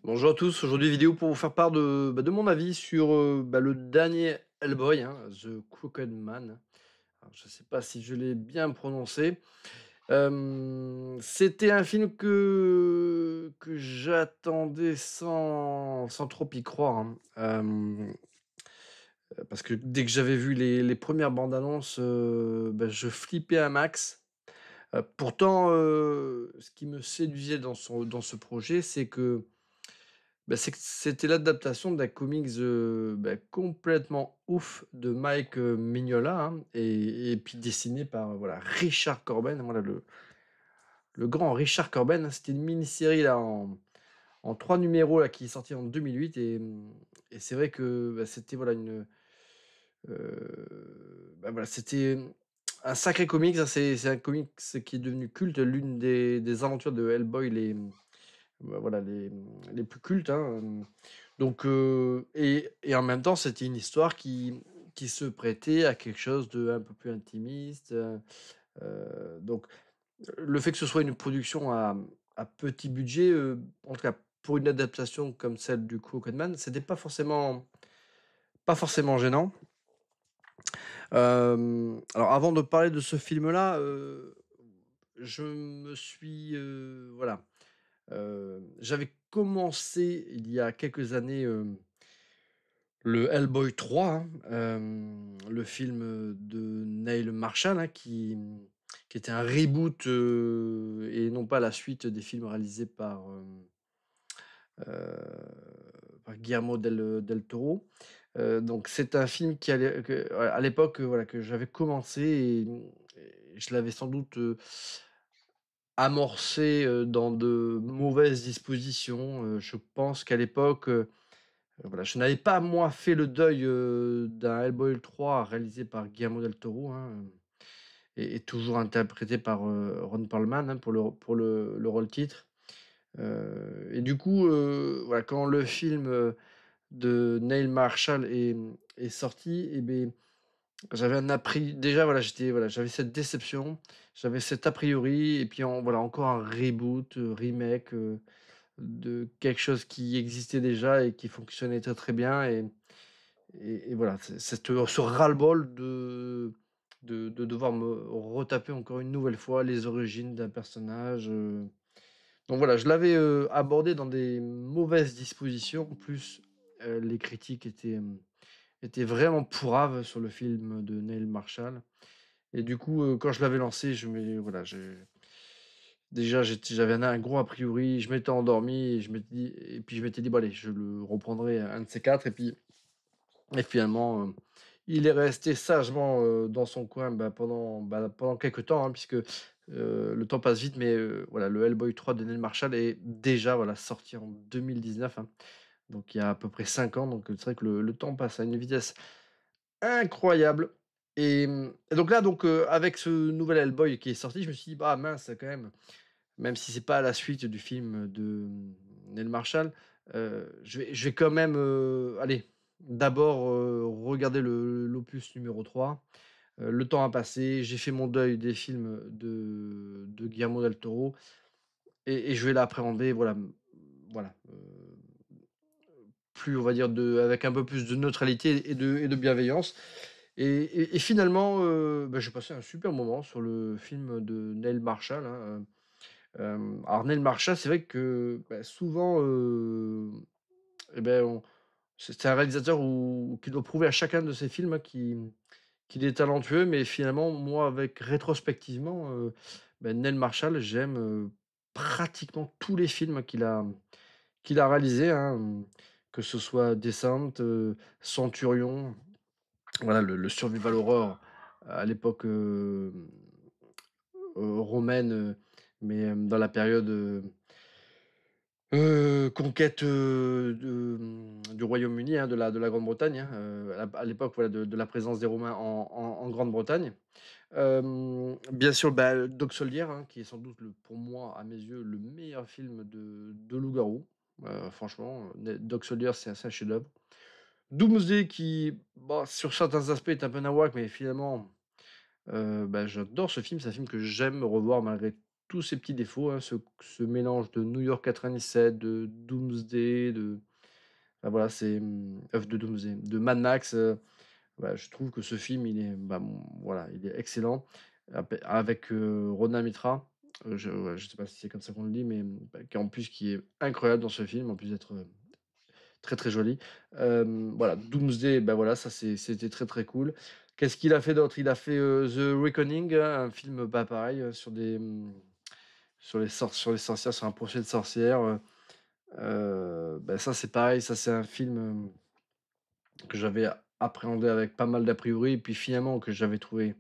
Bonjour à tous, aujourd'hui vidéo pour vous faire part de mon avis sur le dernier Hellboy, hein, The Crooked Man. Alors, je ne sais pas si je l'ai bien prononcé. C'était un film que j'attendais sans trop y croire, hein. Parce que dès que j'avais vu les premières bandes annonces, je flippais un max. Pourtant, ce qui me séduisait dans ce projet, c'est que c'était l'adaptation d'un comics, complètement ouf de Mike, Mignola, hein, et puis dessiné par, voilà, Richard Corben, voilà le grand Richard Corben, hein. C'était une mini-série là en 3 numéros là qui est sortie en 2008 et c'est vrai que, c'était voilà voilà, c'était un sacré comics, hein. C'est un comics qui est devenu culte, l'une des aventures de Hellboy voilà les plus cultes, hein, et en même temps, c'était une histoire qui se prêtait à quelque chose de un peu plus intimiste, donc le fait que ce soit une production à petit budget, en tout cas pour une adaptation comme celle du Crooked, c'était pas forcément gênant. Alors avant de parler de ce film-là, je me suis, voilà, j'avais commencé il y a quelques années, le Hellboy 3, hein, le film, de Neil Marshall, hein, qui était un reboot, et non pas la suite des films réalisés par Guillermo del Toro. Donc c'est un film qui à l'époque, voilà, que j'avais commencé et je l'avais sans doute, amorcé, dans de mauvaises dispositions. Je pense qu'à l'époque, voilà, je n'avais pas moi fait le deuil, d'un Hellboy 3 réalisé par Guillermo del Toro, hein, et toujours interprété par, Ron Perlman, hein, pour le rôle titre. Et du coup, voilà, quand le film, de Neil Marshall est sorti et beh, j'avais un appris déjà voilà, j'avais cette déception, j'avais cet a priori et puis voilà, encore un reboot, remake, de quelque chose qui existait déjà et qui fonctionnait très, très bien et voilà, ce ras-le-bol de devoir me retaper encore une nouvelle fois les origines d'un personnage, donc voilà, je l'avais, abordé dans des mauvaises dispositions. En plus, les critiques étaient vraiment pourraves sur le film de Neil Marshall et du coup, quand je l'avais lancé, je me voilà, déjà j'avais un gros a priori, je m'étais endormi et puis je m'étais dit: «Bon allez, je le reprendrai un de ces 4» et finalement, il est resté sagement, dans son coin, pendant quelques temps, hein, puisque, le temps passe vite, mais, voilà, le Hellboy 3 de Neil Marshall est déjà, voilà, sorti en 2019, hein, donc il y a à peu près 5 ans, donc, c'est vrai que le temps passe à une vitesse incroyable et donc là, avec ce nouvel Hellboy qui est sorti, je me suis dit: «Bah mince, quand même si c'est pas la suite du film de, Neil Marshall, je vais quand même, allez, d'abord, regarder l'opus numéro 3». Le temps a passé, j'ai fait mon deuil des films de Guillermo del Toro et je vais l'appréhender, voilà, voilà, plus on va dire avec un peu plus de neutralité et de bienveillance et finalement, j'ai passé un super moment sur le film de Neil Marshall, hein. Alors Neil Marshall, c'est vrai que, souvent, on c'est un réalisateur qui doit prouver à chacun de ses films, hein, qu'il est talentueux, mais finalement, moi, avec rétrospectivement, Neil Marshall, j'aime, pratiquement tous les films qu'il a réalisés, hein, que ce soit Descent, Centurion, voilà le survival horror à l'époque, romaine, mais, dans la période, conquête, du Royaume-Uni, hein, de la Grande-Bretagne, hein, à l'époque, voilà, de la présence des Romains en Grande-Bretagne. Bien sûr, Dog Soldier, hein, qui est sans doute pour moi, à mes yeux, le meilleur film de loup-garou. Franchement, Dog Soldier, c'est un chef-d'œuvre. Doomsday qui, bah, sur certains aspects est un peu nawak, mais finalement, j'adore ce film. C'est un film que j'aime revoir malgré tous ses petits défauts, hein, ce mélange de New York 97, de Doomsday, voilà, de Doomsday, de Mad Max, bah, je trouve que ce film, il est, bah, voilà, il est excellent. Avec, Ronan Mitra, je sais pas si c'est comme ça qu'on le dit, mais, bah, qui est incroyable dans ce film, en plus d'être, très, très joli. Voilà, Doomsday, bah, voilà, c'était très, très cool. Qu'est-ce qu'il a fait d'autre? Il a fait, The Reckoning, un film, bah, pareil, sur les sorcières, sur un procès de sorcières, bah, ça, c'est pareil, ça, c'est un film, que j'avais appréhendé avec pas mal d'a priori et puis finalement que j'avais trouvé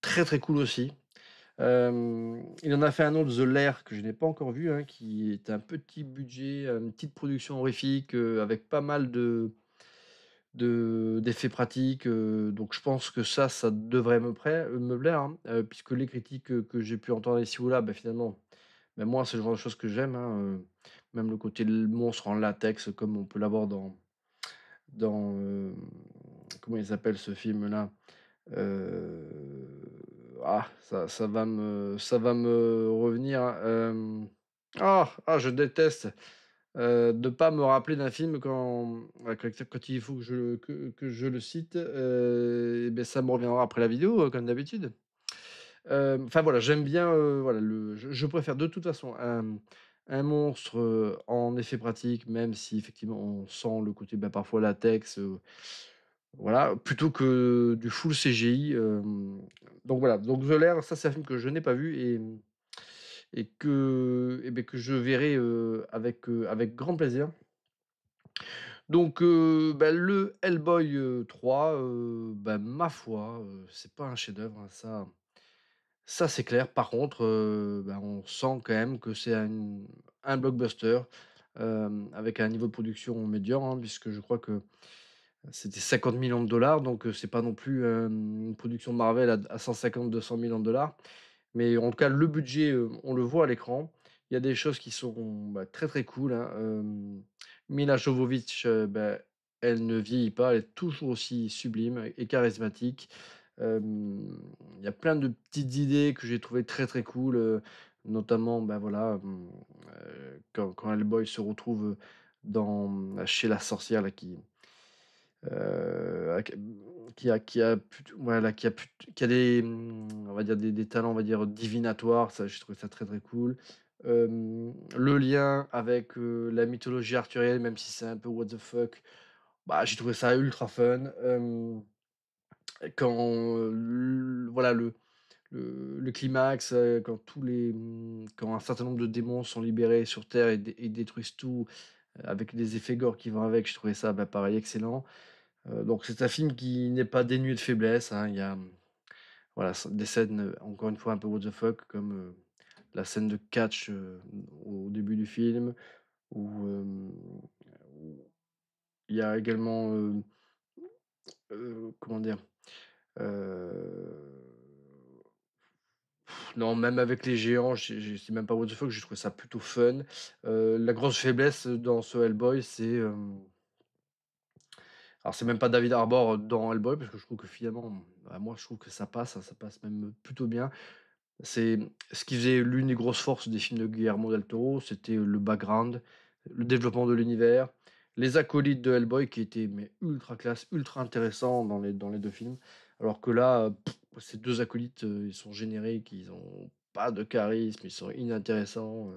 très, très cool aussi. Il en a fait un autre, The Lair, que je n'ai pas encore vu, hein, qui est un petit budget, une petite production horrifique, avec pas mal d'effets pratiques, donc je pense que ça devrait me plaire, hein, puisque les critiques, que j'ai pu entendre ici ou là, bah, finalement, bah, moi, c'est le genre de choses que j'aime, hein, même le côté l monstre en latex comme on peut l'avoir dans, comment il s'appelle ce film-là? Ça va me revenir, je déteste, de pas me rappeler d'un film quand il faut que je le cite, et beh, ça me reviendra après la vidéo, comme d'habitude. Enfin voilà, j'aime bien, voilà, je préfère de toute façon un monstre, en effet pratique, même si effectivement on sent le côté, bah, parfois latex, voilà, plutôt que du full CGI, donc voilà, donc The Lair, ça c'est un film que je n'ai pas vu que je verrai, avec grand plaisir. Donc bah, le Hellboy, 3, bah, ma foi, c'est pas un chef-d'œuvre, hein, ça c'est clair. Par contre, bah, on sent quand même que c'est un blockbuster, avec un niveau de production médiocre, hein, puisque je crois que c'était 50 millions de dollars, donc c'est pas non plus, une production de Marvel à 150-200 millions de dollars. Mais en tout cas, le budget, on le voit à l'écran. Il y a des choses qui sont, bah, très, très cool, hein. Mila Jovovich, bah, elle ne vieillit pas, elle est toujours aussi sublime et charismatique. Il y a plein de petites idées que j'ai trouvées très, très cool, notamment, bah, voilà, quand Hellboy se retrouve, chez la sorcière là Ac qui a plutôt voilà, qui a des, on va dire des talents, on va dire divinatoires, ça j'ai trouvé ça très, très cool. Le lien avec, la mythologie arthurienne, même si c'est un peu what the fuck, bah, j'ai trouvé ça ultra fun. Quand, voilà le climax, quand un certain nombre de démons sont libérés sur terre et détruisent tout, avec des effets gore qui vont avec, j'ai trouvé ça, bah, pareil excellent. Donc c'est un film qui n'est pas dénué de faiblesses, hein. Il y a, voilà, des scènes, encore une fois un peu what the fuck comme, la scène de catch, au début du film où il y a également, comment dire? Heu, non, même avec les géants, c'est même pas what the fuck, j'ai trouvé ça plutôt fun. La grosse faiblesse dans ce Hellboy, alors c'est même pas David Harbour dans Hellboy parce que je trouve que finalement, bah, moi je trouve que ça passe même plutôt bien. C'est ce qui faisait l'une des grosses forces des films de Guillermo del Toro, c'était le background, le développement de l'univers, les acolytes de Hellboy qui étaient mais ultra classe, ultra intéressants dans les 2 films. Alors que là, ces 2 acolytes, ils sont génériques, ils ont pas de charisme, ils sont inintéressants,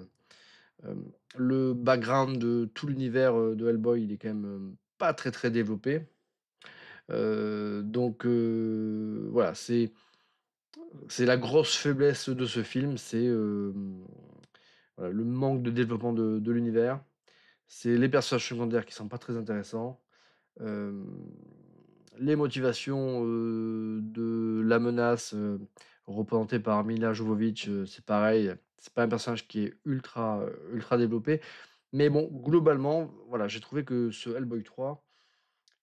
le background de tout l'univers, de Hellboy, il est quand même, pas très, très développé. Donc voilà, c'est la grosse faiblesse de ce film, voilà, le manque de développement de l'univers. C'est les personnages secondaires qui sont pas très intéressants. Hem, les motivations, de la menace, représentée par Mila Jovovich, c'est pareil, c'est pas un personnage qui est ultra développé. Mais bon, globalement, voilà, j'ai trouvé que ce Hellboy 3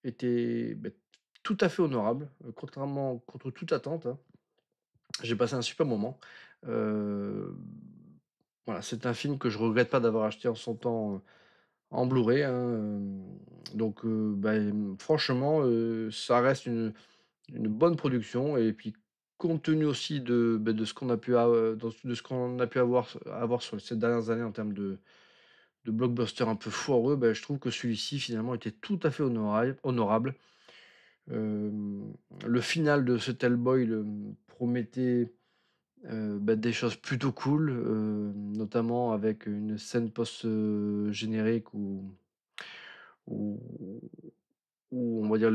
était, beh, tout à fait honorable, contrairement contre toute attente, hein. J'ai passé un super moment. Heu, voilà, c'est un film que je regrette pas d'avoir acheté en son temps, en Blu-ray, hein, donc franchement, ça reste une bonne production et puis compte tenu aussi de ce qu'on a pu de ce qu'on a pu avoir sur ces dernières années en termes de blockbusters un peu foireux, je trouve que celui-ci finalement était tout à fait honorable. Le final de cet Hellboy, promettait, des choses plutôt cool, notamment avec une scène post, générique où où on va dire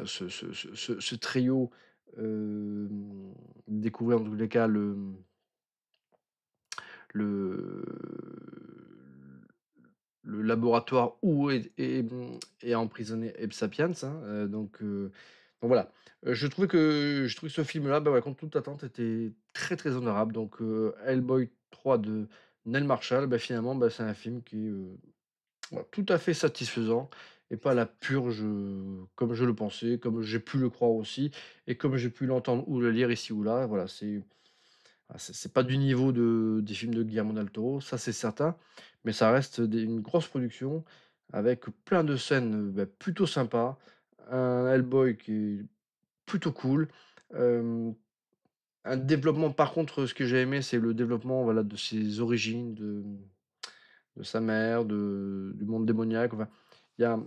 ce trio, découvrait en tous les cas le le laboratoire où est emprisonné Abe Sapiens, hein, donc voilà. Je trouvais que ce film-là, contre toute attente, était très, très honorable donc Hellboy 3 de Neil Marshall, finalement, c'est un film qui est, tout à fait satisfaisant et pas la purge, comme je le pensais, comme j'ai pu le croire aussi et comme j'ai pu l'entendre ou le lire ici ou là. Voilà, c'est pas du niveau des films de Guillermo del Toro, ça c'est certain, mais ça reste une grosse production avec plein de scènes, plutôt sympas, un Hellboy qui est plutôt cool, hem, un développement par contre, ce que j'ai aimé, c'est le développement, voilà, de ses origines, de sa mère, du monde démoniaque, enfin, il y a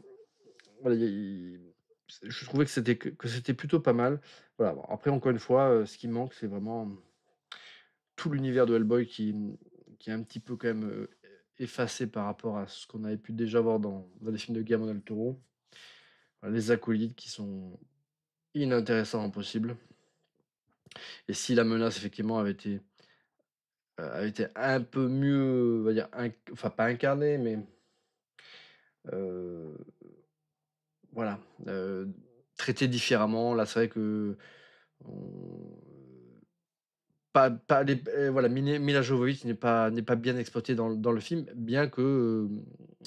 voilà, il je trouvais que c'était plutôt pas mal. Voilà, bon après encore une fois, ce qui manque, c'est vraiment tout l'univers de Hellboy qui est un petit peu quand même, effacé par rapport à ce qu'on avait pu déjà voir dans les films de Guillermo del Toro. Les acolytes qui sont inintéressants au possible et si la menace effectivement avait été un peu mieux, on va dire enfin pas incarnée, mais, heu, voilà, traitée différemment. Là, c'est vrai que on pas les voilà, Mila Jovovich n'est pas bien exploitée dans le film, bien que,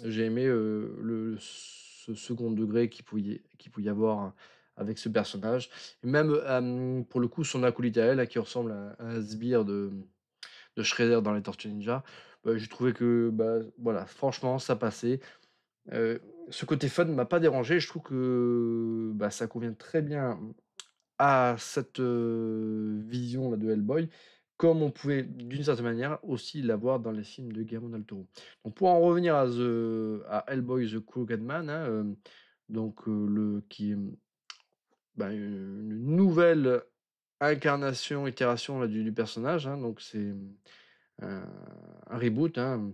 j'ai aimé, ce second degré qu'il pouvait y avoir avec ce personnage. Et même, pour le coup, son acolyte à elle, qui ressemble à un sbire de Shredder dans les Tortues Ninja, j'ai trouvé que, voilà, franchement, ça passait. Heu, Ce côté fun m'a pas dérangé. Je trouve que, ça convient très bien à cette, vision là de Hellboy, comme on pouvait d'une certaine manière aussi l'avoir dans les films de Guillermo del Toro. Donc pour en revenir à Hellboy: The Crooked Man, hein, le qui est, une nouvelle incarnation, itération là du personnage, hein, donc c'est, un un reboot, hein,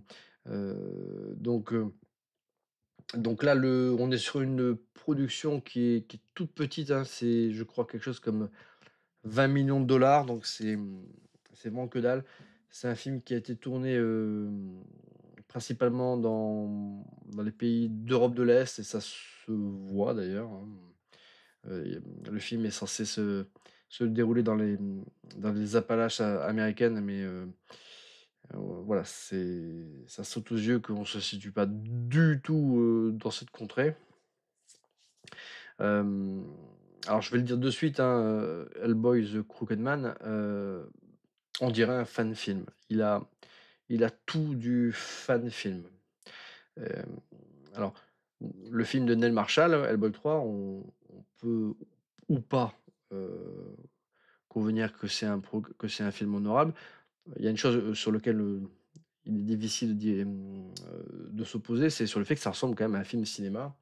donc là on est sur une production qui est toute petite, hein, c'est je crois quelque chose comme 20 millions de dollars, donc c'est vraiment que dalle. C'est un film qui a été tourné, principalement dans les pays d'Europe de l'Est et ça se voit d'ailleurs, hein. Le film est censé se dérouler dans les Appalaches américaines, mais voilà, ça saute aux yeux qu'on se situe pas du tout, dans cette contrée. Hem, alors je vais le dire de suite, hein, Hellboy: The Crooked Man, on dirait un fan film. Il a tout du fan film. Hem, alors, le film de Neil Marshall, Hellboy 3, on peut ou pas, heu, convenir que c'est un film honorable. Il y a une chose, sur lequel, il est difficile de s'opposer, c'est sur le fait que ça ressemble quand même à un film cinéma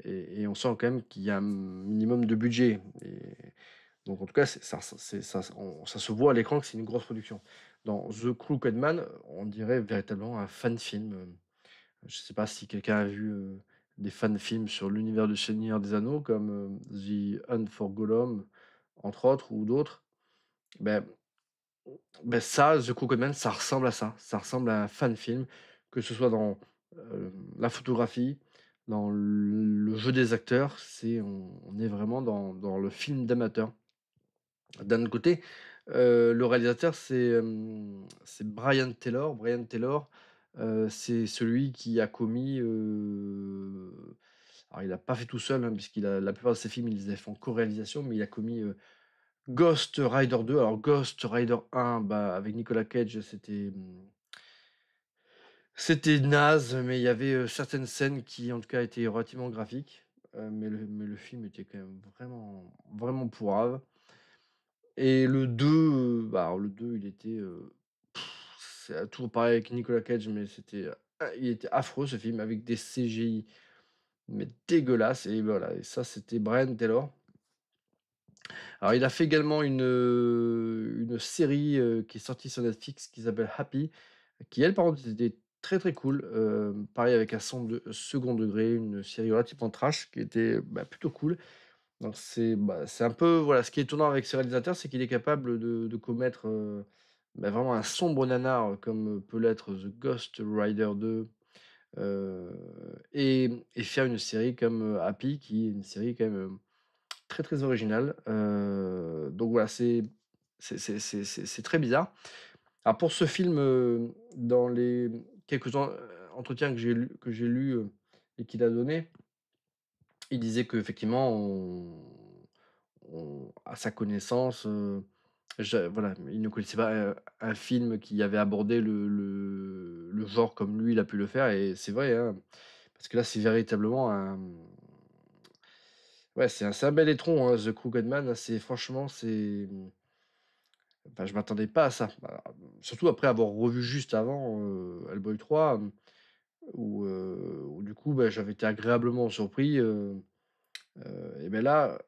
et on sent quand même qu'il y a un minimum de budget et donc en tout cas, ça se voit à l'écran que c'est une grosse production. Dans The Crooked Man, on dirait véritablement un fan film, je ne sais pas si quelqu'un a vu, des fan films sur l'univers du Seigneur des Anneaux comme, The Hunt for Gollum, entre autres ou d'autres. Ben ça, The Crooked Man, ça ressemble à ça. Ça ressemble à un fan film, que ce soit dans, la photographie, dans le jeu des acteurs, on est vraiment dans le film d'amateur. D'un autre côté, le réalisateur, c'est Brian Taylor. Brian Taylor, c'est celui qui a commis, alors il a pas fait tout seul, hein, puisqu'il a la plupart de ses films, il les a fait en co-réalisation, mais il a commis, Ghost Rider 2. Alors Ghost Rider 1, avec Nicolas Cage, c'était naze, mais il y avait, certaines scènes qui, en tout cas, étaient relativement graphiques, mais le film était quand même vraiment vraiment pourrave. et le 2, bah, alors le 2 il était, c'est toujours pareil avec Nicolas Cage, mais c'était, il était affreux ce film avec des CGI, mais dégueulasses et voilà et ça c'était Brian Taylor. Alors il a fait également une série, qui est sortie sur Netflix qui s'appelle Happy, qui elle par contre était très, très cool, pareil avec un son de second degré, une série relativement trash qui était, bah, plutôt cool. Donc c'est un peu voilà, ce qui est étonnant avec ce réalisateur, c'est qu'il est capable de commettre, bah, vraiment un sombre nanar, comme peut l'être The Ghost Rider 2, heu et faire une série comme, Happy qui est une série quand même, très, très originale, donc voilà, c'est très bizarre. Alors pour ce film, dans les quelques entretiens que j'ai lus, et qu'il a donné, il disait qu'effectivement à sa connaissance, voilà, il ne connaissait pas, un film qui avait abordé le genre comme lui, il a pu le faire et c'est vrai, hein, parce que là, c'est véritablement un, ouais, c'est un bel étron, hein, The Crooked Man, hein, c'est franchement, enfin, je m'attendais pas à ça. Bah, surtout après avoir revu juste avant, Hellboy 3, où du coup, bah, j'avais été agréablement surpris, et ben là,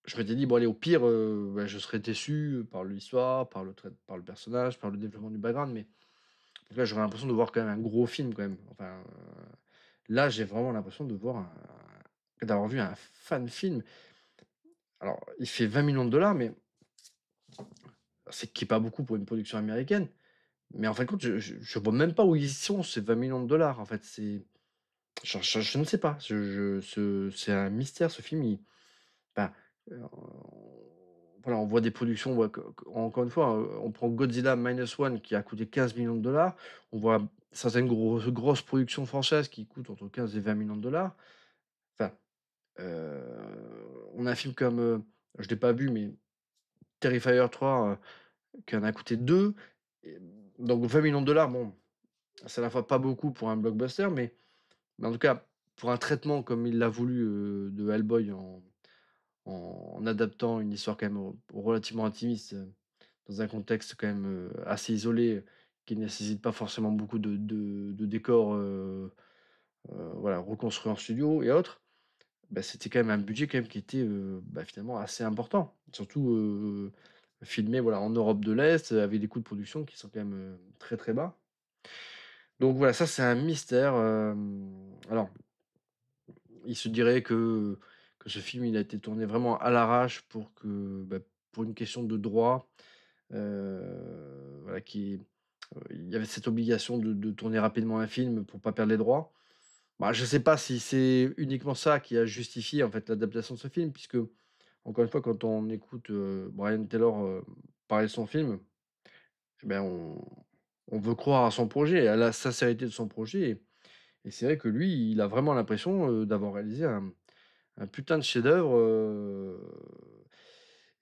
je m'étais dit: «Bon allez, au pire, bah, je serai déçu par l'histoire, par le personnage, par le développement du background, mais là, j'aurais l'impression de voir quand même un gros film quand même». Enfin, là, j'ai vraiment l'impression de voir d'avoir vu un fan film. Alors, il fait 20 millions de dollars, mais c'est qui est pas beaucoup pour une production américaine. Mais en fin de compte, je vois même pas où ils sont ces 20 millions de dollars en fait, je ne sais pas, c'est un mystère ce film, enfin, voilà, on voit des productions, on voit encore une fois, on prend Godzilla Minus One qui a coûté 15 millions de dollars. On voit certaines grosses productions françaises qui coûtent entre 15 et 20 millions de dollars. Enfin, heu, on a un film comme, je l'ai pas vu, mais Terrifier 3, qui en a coûté 2 et donc 20 millions de dollars, bon, c'est à la fois pas beaucoup pour un blockbuster, mais en tout cas, pour un traitement comme il l'a voulu, de Hellboy en adaptant une histoire quand même relativement intimiste, dans un contexte quand même, assez isolé, qui ne nécessite pas forcément beaucoup de décors, voilà, reconstruits en studio et autres. Bah, c'était quand même un budget quand même qui était, bah, finalement assez important. Surtout, filmé, voilà, en Europe de l'Est, avec des coûts de production qui sont quand même, très, très bas. Donc voilà, ça c'est un mystère, alors il se dirait que ce film, il a été tourné vraiment à l'arrache pour que, bah, pour une question de droit, voilà, il y avait cette obligation de tourner rapidement un film pour pas perdre les droits. Bah, je sais pas si c'est uniquement ça qui a justifié, en fait, l'adaptation de ce film puisque, encore une fois, quand on écoute, Brian Taylor, parler de son film, eh ben, on veut croire à son projet, à la sincérité de son projet et c'est vrai que lui, il a vraiment l'impression, d'avoir réalisé un putain de chef-d'œuvre,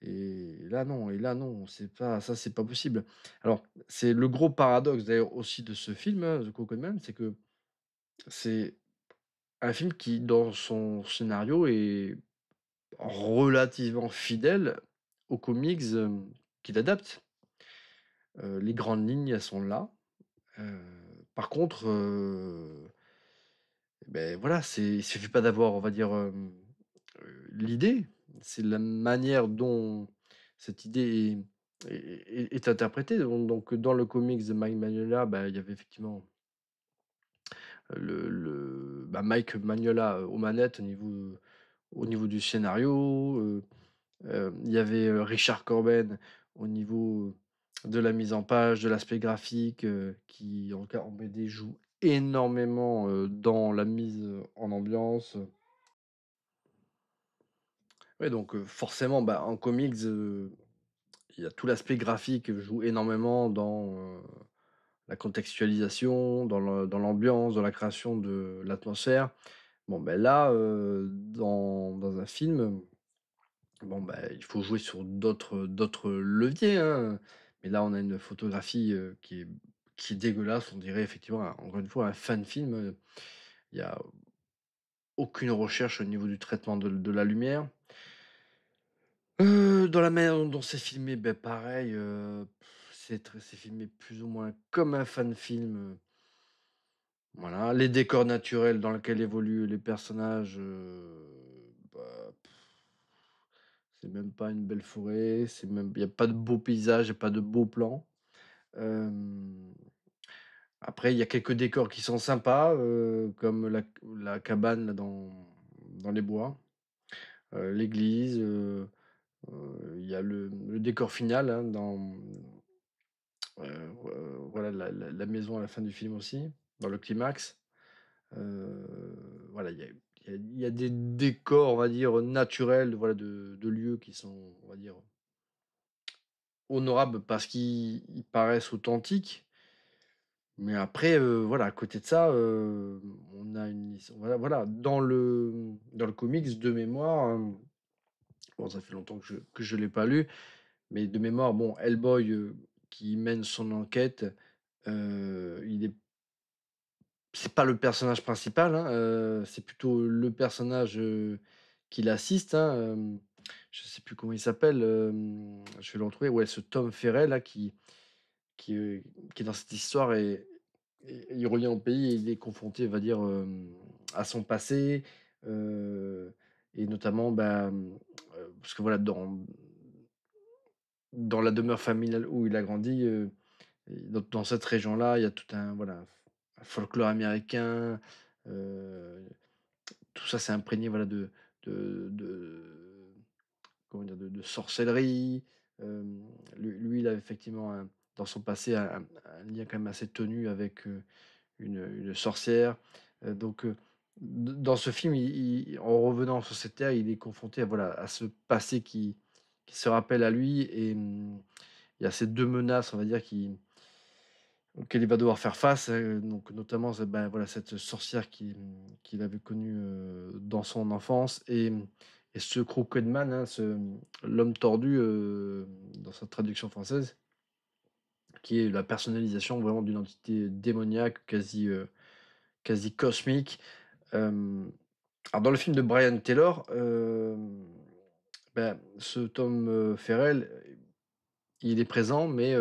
et là non, c'est pas possible. Alors, c'est le gros paradoxe d'ailleurs aussi de ce film, hein, The Cocomelon, c'est que c'est un film qui, dans son scénario, est relativement fidèle aux comics, qu'il adapte. Les grandes lignes, elles sont là. Heu, Par contre, beh, voilà, il suffit pas d'avoir, on va dire, l'idée, c'est la manière dont cette idée est interprétée. Donc dans le comics de Mike Mignola, bah, il y avait effectivement, bah, Mike Mignola, aux manettes au niveau du scénario, il y avait, Richard Corben au niveau de la mise en page, de l'aspect graphique, qui en tout cas en BD joue énormément, dans la mise, en ambiance. Ouais, donc forcément, bah, en comics, il y a tout l'aspect graphique joue énormément dans, la contextualisation, dans l'ambiance, dans la création de l'atmosphère. Bon, ben là, dans un film, bon, bah, il faut jouer sur d'autres leviers, hein, mais là, on a une photographie, qui est dégueulasse. On dirait effectivement, encore une fois, un fan film, il y a aucune recherche au niveau du traitement de la lumière. Dans la manière dont c'est filmé, beh, pareil, c'est filmé plus ou moins comme un fan film, voilà. Les décors naturels dans lesquels évoluent les personnages, bah, c'est même pas une belle forêt, c'est même il y a pas de beaux paysages, il y a pas de beaux plans. Hem, Après il y a quelques décors qui sont sympas, comme la cabane là dans les bois, l'église, il y a le décor final, hein, voilà la maison à la fin du film aussi, dans le climax. Voilà, il y a des décors, on va dire, naturels, voilà, de lieux qui sont, on va dire, honorables parce qu'ils paraissent authentiques. Mais après, voilà, à côté de ça, on a une hiss voilà, dans le comics de mémoire, bon, ça fait longtemps que je l'ai pas lu, mais de mémoire, bon, Hellboy, qui mène son enquête, il est c'est pas le personnage principal, hein, c'est plutôt le personnage, qui l'assiste, hein, je sais plus comment il s'appelle, je vais le retrouver, ouais, ce Tom Ferrell là qui, heu, qui est dans cette histoire et il revient au pays et il est confronté, on va dire, à son passé, heu et notamment, parce que voilà, dans la demeure familiale où il a grandi, et dans cette région-là, il y a tout un voilà, un folklore américain, heu, tout ça c'est imprégné voilà de comment dire? De sorcellerie. Lui, il a effectivement dans son passé un lien quand même assez tenu avec, une sorcière. Donc, dans ce film, en revenant sur cette terre, il est confronté à voilà, à ce passé qui se rappelle à lui et il y a ces 2 menaces, on va dire, auxquelles il va devoir faire face, donc notamment voilà, cette sorcière qu'il avait connue, dans son enfance et ce Crooked Man, hein, l'homme tordu, dans sa traduction française, qui est la personnalisation vraiment d'une entité démoniaque quasi cosmique. Hem, alors dans le film de Brian Taylor, ce Tom, Ferrell, il est présent mais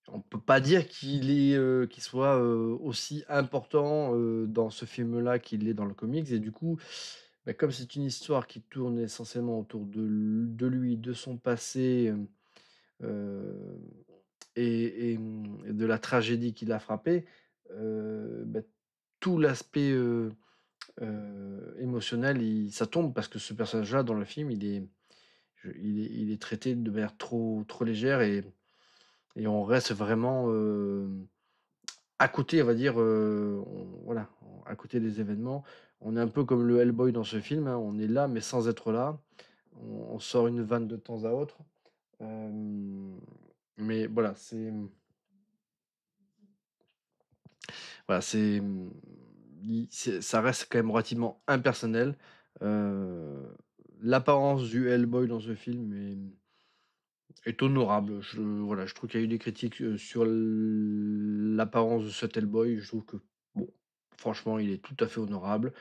on peut pas dire qu'il soit, aussi important, dans ce film-là qu'il l'est dans le comics et du coup, comme c'est une histoire qui tourne essentiellement autour de lui, de son passé, heu et de la tragédie qui l'a frappé, tout l'aspect, émotionnel, ça tombe parce que ce personnage-là dans le film, il est traité de manière trop légère et on reste vraiment, à côté, on va dire, voilà, à côté des événements. On est un peu comme le Hellboy dans ce film, hein, on est là, mais sans être là. On sort une vanne de temps à autre, hem, mais voilà, ça reste quand même relativement impersonnel. Heu, L'apparence du Hellboy dans ce film est honorable. Voilà, je trouve qu'il y a eu des critiques, sur l'apparence de cet Hellboy. Je trouve que, bon, franchement, il est tout à fait honorable.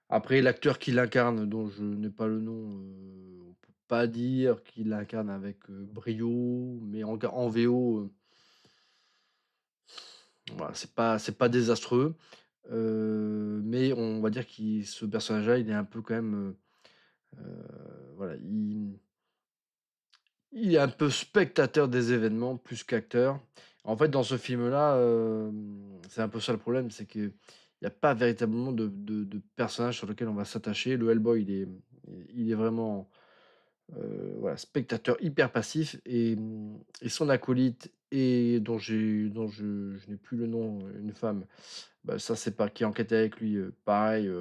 Après l'acteur qui l'incarne, dont je n'ai pas le nom, on peut pas dire qu'il l'incarne avec, brio, mais en VO, voilà, c'est pas désastreux. Mais on va dire ce personnage-là, il est un peu quand même, voilà, il est un peu spectateur des événements plus qu'acteur. En fait, dans ce film-là, c'est un peu ça le problème, c'est qu'il y a pas véritablement de personnage sur lequel on va s'attacher. Le Hellboy, il est vraiment, voilà, spectateur hyper passif et son acolyte et dont je n'ai plus le nom, une femme, ça c'est pas qui enquête avec lui, pareil,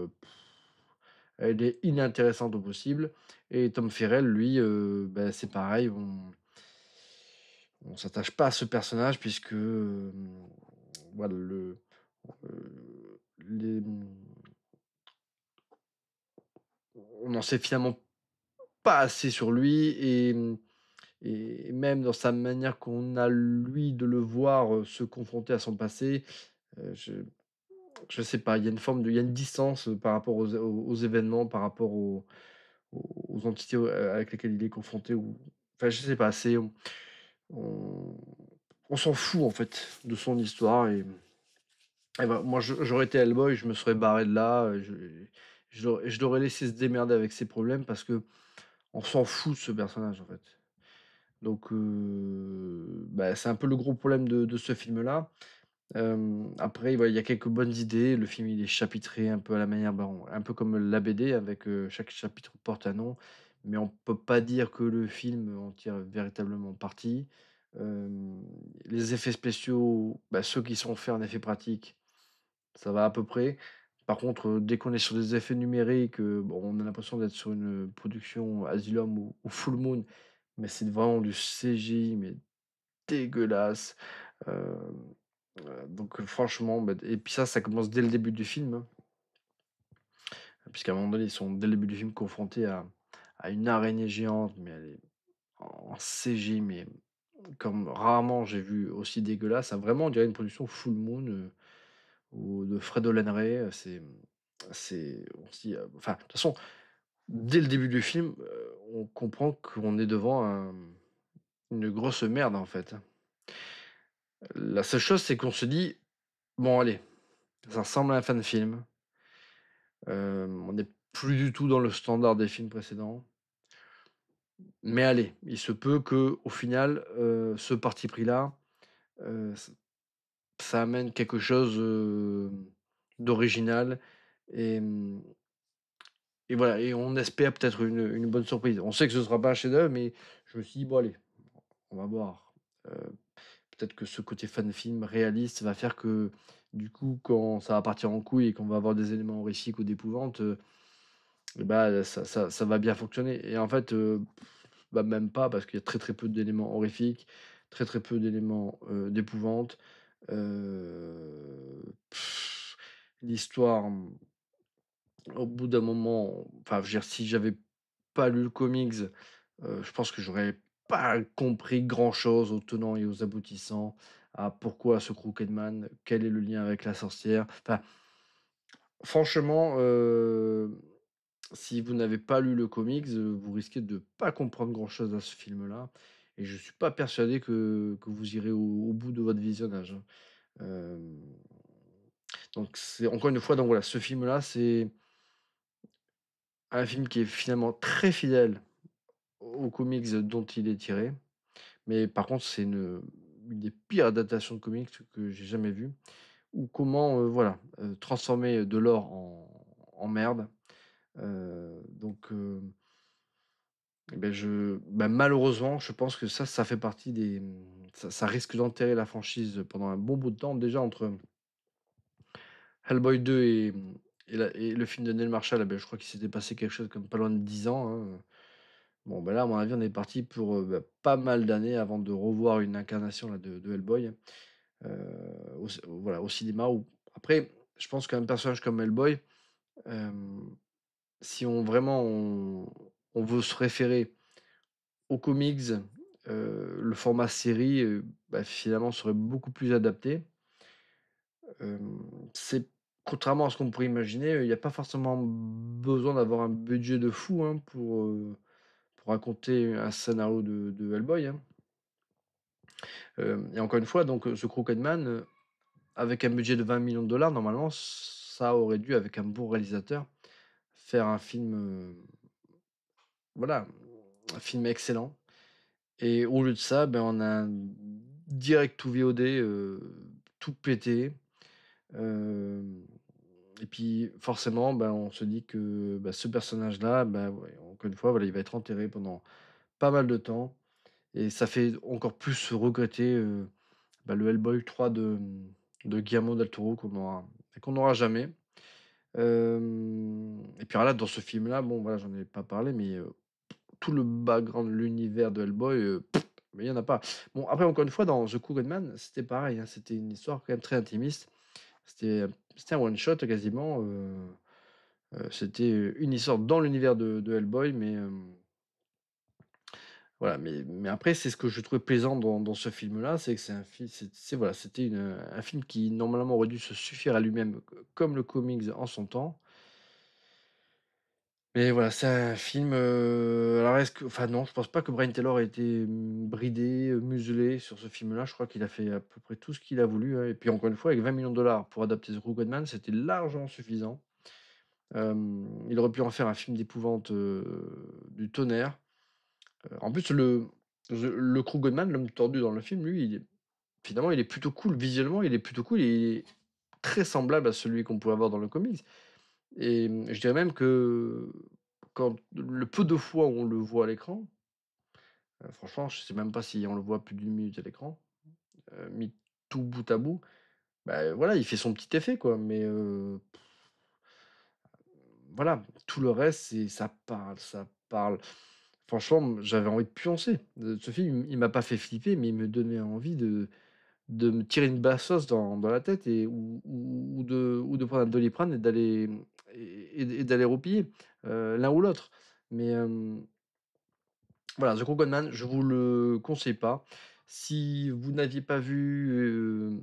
elle est inintéressante au possible et Tom Ferrell, lui, c'est pareil, on s'attache pas à ce personnage puisque, voilà les, on n'en sait finalement pas assez sur lui et même dans sa manière qu'on a lui de le voir, se confronter à son passé, je sais pas, il y a une distance, par rapport aux événements, par rapport aux entités, avec lesquelles il est confronté ou enfin, je sais pas, c'est on on s'en fout, en fait, de son histoire et bah, moi, j'aurais été Hellboy, je me serais barré de là, je l'aurais laissé se démerder avec ses problèmes parce que on s'en fout de ce personnage, en fait. Donc bah, c'est un peu le gros problème de ce film-là. Après, voilà, il y a quelques bonnes idées. Le film, il est chapitré un peu à la manière, bon, un peu comme la BD avec, chaque chapitre porte un nom, mais on peut pas dire que le film en tire véritablement parti. Hem, les effets spéciaux, bah, ceux qui sont faits en effets pratiques, ça va à peu près. Par contre, dès qu'on est sur des effets numériques, bon, on a l'impression d'être sur une production Asylum ou Full Moon, mais c'est vraiment du CGI, mais dégueulasse. Hem, donc franchement, bah et puis ça commence dès le début du film, hein, puisqu'à un moment donné, ils sont dès le début du film confrontés à une araignée géante, mais elle est en CGI, mais comme rarement j'ai vu aussi dégueulasse. Ça vraiment, on dirait une production Full Moon, ou de Fred Olen-Ray, on se dit, enfin, de toute façon, dès le début du film, on comprend qu'on est devant une grosse merde, en fait, hein. La seule chose, c'est qu'on se dit: «Bon allez, ça ressemble à un fan film». On n'est plus du tout dans le standard des films précédents. Mais allez, il se peut que au final, ce parti pris-là, ç ça amène quelque chose, d'original et et voilà et on espère peut-être une bonne surprise. On sait que ce sera pas un chef-d'œuvre, mais je me suis dit: «Bon allez, on va voir». Heu, peut-être que ce côté fan film réaliste va faire que, du coup, quand ça va partir en couille et qu'on va avoir des éléments horrifiques ou d'épouvante, et bah, ça va bien fonctionner et en fait, bah, même pas parce qu'il y a très, très peu d'éléments horrifiques, très, très peu d'éléments, d'épouvante. Heu, l'histoire, au bout d'un moment, enfin, je veux dire, si j'avais pas lu le comics, je pense que j'aurais pas compris grand-chose aux tenants et aux aboutissants, à pourquoi ce Crooked Man, quel est le lien avec la sorcière. Enfin, franchement, si vous n'avez pas lu le comics, vous risquez de pas comprendre grand-chose à ce film-là et je suis pas persuadé que vous irez au bout de votre visionnage, hein. Hem, donc c'est encore une fois, donc voilà, ce film-là, c'est un film qui est finalement très fidèle aux comics dont il est tiré, mais par contre, c'est une des pires adaptations de comics que j'ai jamais vues. Ou comment, voilà, transformer de l'or en merde. Donc et beh, malheureusement, je pense que ça fait partie des, ça risque d'enterrer la franchise pendant un bon bout de temps. Déjà entre Hellboy 2 et le film de Neil Marshall, eh beh, je crois qu'il s'était passé quelque chose comme pas loin de 10 ans, hein. Bon, bah, là, à mon avis, on est parti pour, pas mal d'années avant de revoir une incarnation là de Hellboy, voilà, au cinéma ou après, je pense qu'un personnage comme Hellboy, hem, si on vraiment on veut se référer aux comics, le format série, bah, finalement serait beaucoup plus adapté. C'est contrairement à ce qu'on pourrait imaginer, il y a pas forcément besoin d'avoir un budget de fou, hein, pour raconter un scénario de Hellboy, hein. Et encore une fois, donc, The Crooked Man, avec un budget de 20 millions de dollars normalement, ça aurait dû, avec un bon réalisateur, faire un film, voilà, un film excellent et au lieu de ça, ben, on a un direct to VOD, tout pété, hem et puis forcément, ben, on se dit que, bah, ce personnage-là, bah, ouais, encore une fois, voilà, il va être enterré pendant pas mal de temps et ça fait encore plus regretter, bah, le Hellboy 3 de Guillermo del Toro qu'on n'aura jamais. Et puis alors là, dans ce film-là, bon, voilà, j'en ai pas parlé, mais tout le background, l'univers de Hellboy, mais il y en a pas. Bon, après, encore une fois, dans The Crooked Man, c'était pareil, hein, c'était une histoire quand même très intimiste. C'était un one shot quasiment, c'était, une histoire dans l'univers de Hellboy, mais voilà, mais après, c'est ce que je trouvais plaisant dans ce film-là, c'est que c'est voilà, c'était un film qui normalement aurait dû se suffire à lui-même, comme le comics en son temps. Mais voilà, c'est un film, alors est-ce que enfin non, je pense pas que Brian Taylor ait été, bridé, muselé sur ce film-là. Je crois qu'il a fait à peu près tout ce qu'il a voulu, hein et puis encore une fois avec 20 millions de dollars pour adapter The Rocketman, c'était largement suffisant. Il aurait pu en faire un film d'épouvante, du tonnerre. En plus le Krugman, l'homme tordu dans le film, lui, finalement, il est plutôt cool. Visuellement, il est plutôt cool et il est très semblable à celui qu'on pouvait avoir dans le comics et je dirais même que quand le peu de fois où on le voit à l'écran, franchement, je sais même pas si on le voit plus d'une minute à l'écran, mis tout bout à bout, bah, voilà, il fait son petit effet, quoi, mais voilà, tout le reste, c'est ça parle, ça parle. Franchement, j'avais envie de pioncer. Ce film, il m'a pas fait flipper, mais il me donnait envie de me tirer une bastos dans la tête et ou de prendre un Doliprane et d'aller, et d'aller roupiller, l'un ou l'autre. Mais, voilà, The Crooked Man, je vous le conseille pas. Si vous n'aviez pas vu,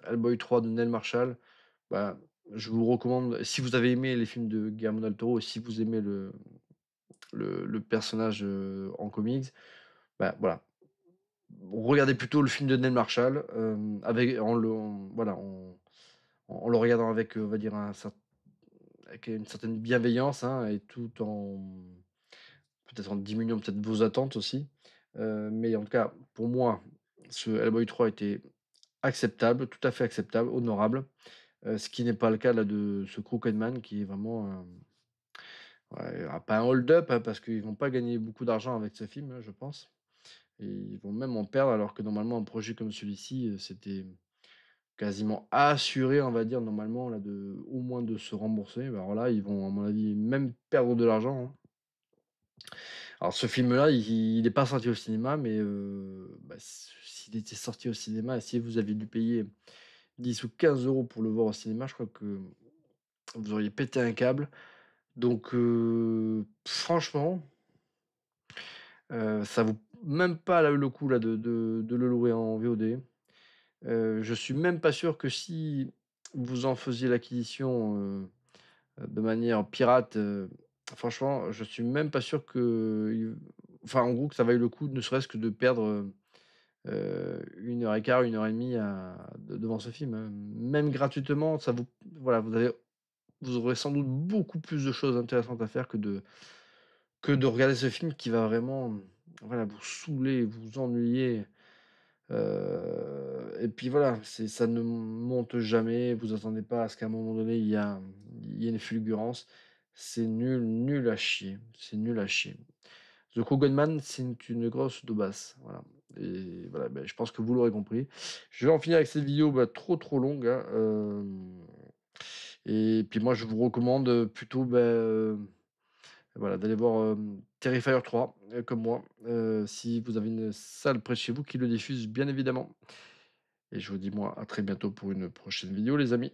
Hellboy 3 de Neil Marshall, bah, je vous recommande si vous avez aimé les films de Guillermo del Toro et si vous aimez le personnage, en comics, bah, voilà, regardez plutôt le film de Neil Marshall, avec voilà, en le regardant avec, on va dire avec une certaine bienveillance, hein, et tout en peut-être en diminuant peut-être vos attentes aussi. Mais en tout cas, pour moi, ce Hellboy 3 était acceptable, tout à fait acceptable, honorable, ce qui n'est pas le cas là de ce Crooked Man qui est vraiment, ouais, pas un hold-up, hein, parce qu'ils vont pas gagner beaucoup d'argent avec ce film, hein, je pense et ils vont même en perdre alors que normalement un projet comme celui-ci, c'était quasiment assuré, on va dire, normalement là de au moins de se rembourser. Bah, alors là, ils vont à mon avis même perdre de l'argent, hein. Alors ce film-là, il est pas sorti au cinéma, mais bah, s'il était sorti au cinéma et si vous aviez dû payer 10 ou 15 euros pour le voir au cinéma, je crois que vous auriez pété un câble. Donc franchement, ça vaut même pas le coup là de le louer en VOD. Je suis même pas sûr que si vous en faisiez l'acquisition, de manière pirate, franchement, je suis même pas sûr que enfin, en gros, que ça vaille le coup, ne serait-ce que de perdre, 1 heure et quart, 1 heure et demie devant ce film, hein. Même gratuitement, ça vous voilà, vous aurez sans doute beaucoup plus de choses intéressantes à faire que de regarder ce film qui va vraiment, voilà, vous saouler, vous ennuyer. Et puis voilà, ça ne monte jamais, vous attendez pas à ce qu'à un moment donné, il y ait une fulgurance. C'est nul, nul à chier, c'est nul à chier. The Crooked Man, c'est une grosse daubasse, voilà et voilà, beh, je pense que vous l'aurez compris. Je vais en finir avec cette vidéo, bah, trop, trop longue, hein, et puis moi, je vous recommande, plutôt, bah, voilà, d'aller voir, Terrifier 3, comme moi, si vous avez une salle près de chez vous qui le diffuse, bien évidemment. Et je vous dis moi à très bientôt pour une prochaine vidéo les amis.